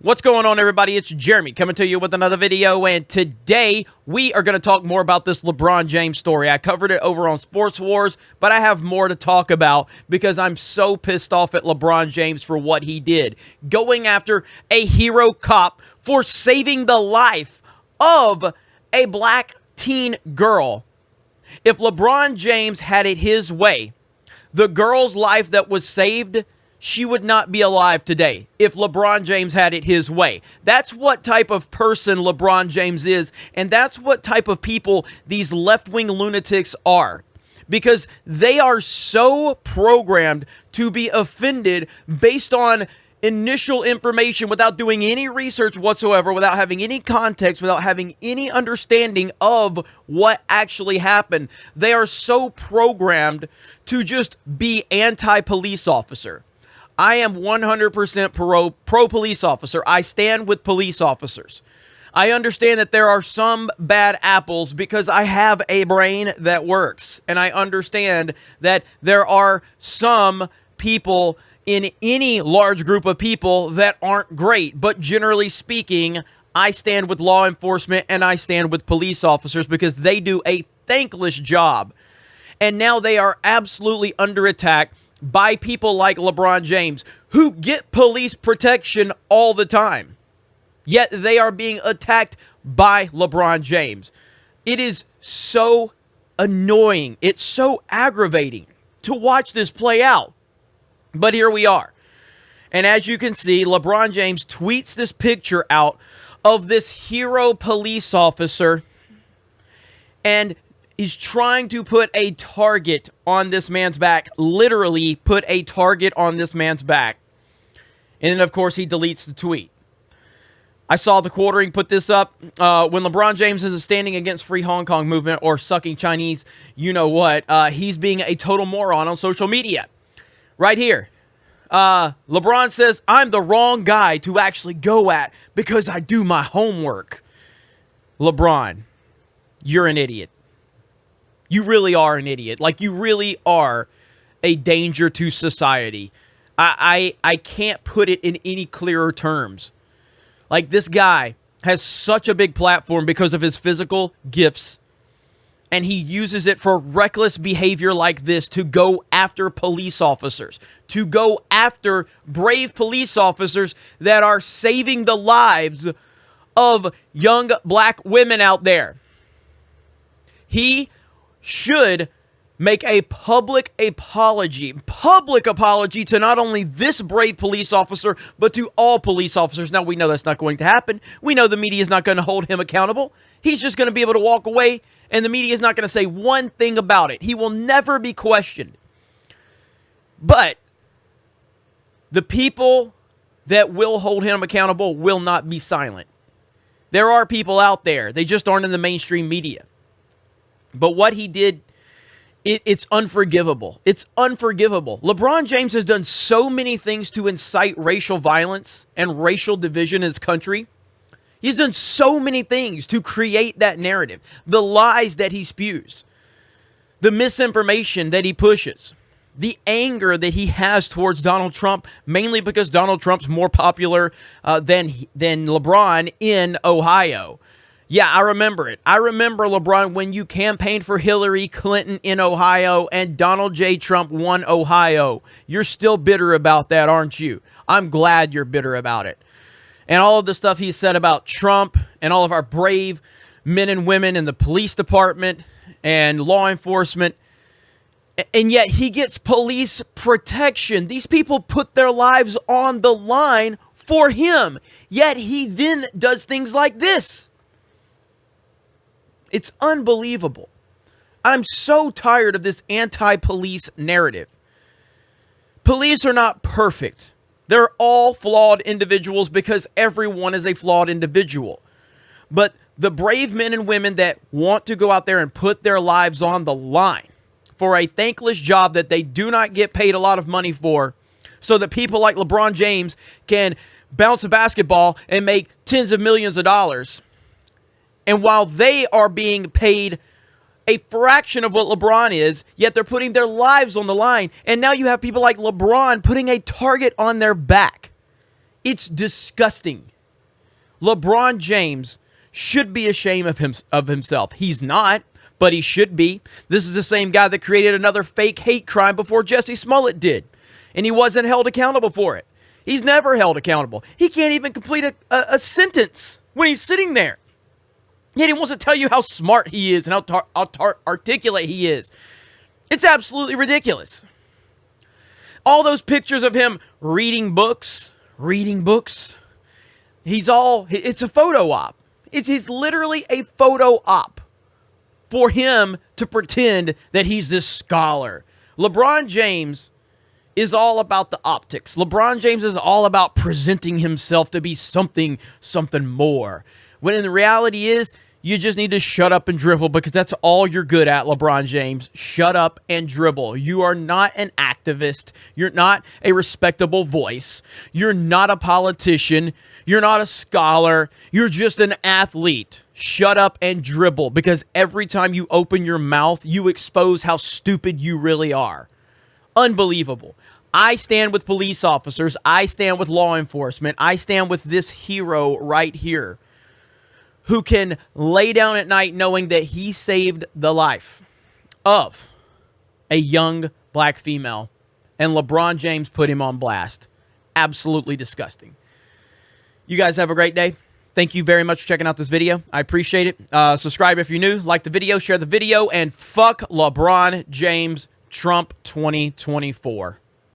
What's going on, everybody? It's Jeremy coming to you with another video, and today we are going to talk more about this LeBron James story. I covered it over on Sports Wars, but I have more to talk about because I'm so pissed off at LeBron James for what he did, going after a hero cop for saving the life of a black teen girl. If LeBron James had it his way, the girl's life that was saved, she would not be alive today if LeBron James had it his way. That's what type of person LeBron James is, and that's what type of people these left-wing lunatics are. Because they are so programmed to be offended based on initial information without doing any research whatsoever, without having any context, without having any understanding of what actually happened. They are so programmed to just be anti-police officer. I am 100% pro police officer. I stand with police officers. I understand that there are some bad apples because I have a brain that works. And I understand that there are some people in any large group of people that aren't great. But generally speaking, I stand with law enforcement and I stand with police officers because they do a thankless job. And now they are absolutely under attack by people like LeBron James, who get police protection all the time. Yet they are being attacked by LeBron James. It is so annoying. It's so aggravating to watch this play out. But here we are. And as you can see, LeBron James tweets this picture out of this hero police officer, and he's trying to put a target on this man's back, literally put a target on this man's back. And then, of course, he deletes the tweet. I saw the quartering put this up. When LeBron James is standing against free Hong Kong movement or sucking Chinese, you know what, he's being a total moron on social media. Right here. LeBron says, I'm the wrong guy to actually go at because I do my homework. LeBron, you're an idiot. You really are an idiot. Like, you really are a danger to society. I can't put it in any clearer terms. Like, this guy has such a big platform because of his physical gifts, and he uses it for reckless behavior like this to go after police officers, to go after brave police officers that are saving the lives of young black women out there. He should make a public apology to not only this brave police officer, but to all police officers. Now, we know that's not going to happen. We know the media is not going to hold him accountable. He's just going to be able to walk away, and the media is not going to say one thing about it. He will never be questioned. But the people that will hold him accountable will not be silent. There are people out there. They just aren't in the mainstream media. But what he did, it's unforgivable. It's unforgivable. LeBron James has done so many things to incite racial violence and racial division in his country. He's done so many things to create that narrative. The lies that he spews. The misinformation that he pushes. The anger that he has towards Donald Trump, mainly because Donald Trump's more popular than LeBron in Ohio. Yeah, I remember it. I remember, LeBron, when you campaigned for Hillary Clinton in Ohio and Donald J. Trump won Ohio. You're still bitter about that, aren't you? I'm glad you're bitter about it. And all of the stuff he said about Trump and all of our brave men and women in the police department and law enforcement. And yet he gets police protection. These people put their lives on the line for him. Yet he then does things like this. It's unbelievable. I'm so tired of this anti-police narrative. Police are not perfect. They're all flawed individuals because everyone is a flawed individual. But the brave men and women that want to go out there and put their lives on the line for a thankless job that they do not get paid a lot of money for, so that people like LeBron James can bounce a basketball and make tens of millions of dollars. And while they are being paid a fraction of what LeBron is, yet they're putting their lives on the line. And now you have people like LeBron putting a target on their back. It's disgusting. LeBron James should be ashamed of himself. He's not, but he should be. This is the same guy that created another fake hate crime before Jesse Smollett did, and he wasn't held accountable for it. He's never held accountable. He can't even complete a sentence when he's sitting there. Yet he wants to tell you how smart he is and how articulate he is. It's absolutely ridiculous. All those pictures of him reading books. It's a photo op. It's literally a photo op for him to pretend that he's this scholar. LeBron James is all about the optics. LeBron James is all about presenting himself to be something more. When the reality is, you just need to shut up and dribble, because that's all you're good at, LeBron James. Shut up and dribble. You are not an activist. You're not a respectable voice. You're not a politician. You're not a scholar. You're just an athlete. Shut up and dribble, because every time you open your mouth, you expose how stupid you really are. Unbelievable. I stand with police officers. I stand with law enforcement. I stand with this hero right here, who can lay down at night knowing that he saved the life of a young black female, and LeBron James put him on blast. Absolutely disgusting. You guys have a great day. Thank you very much for checking out this video. I appreciate it. Subscribe if you're new. Like the video, share the video, and fuck LeBron James, Trump 2024.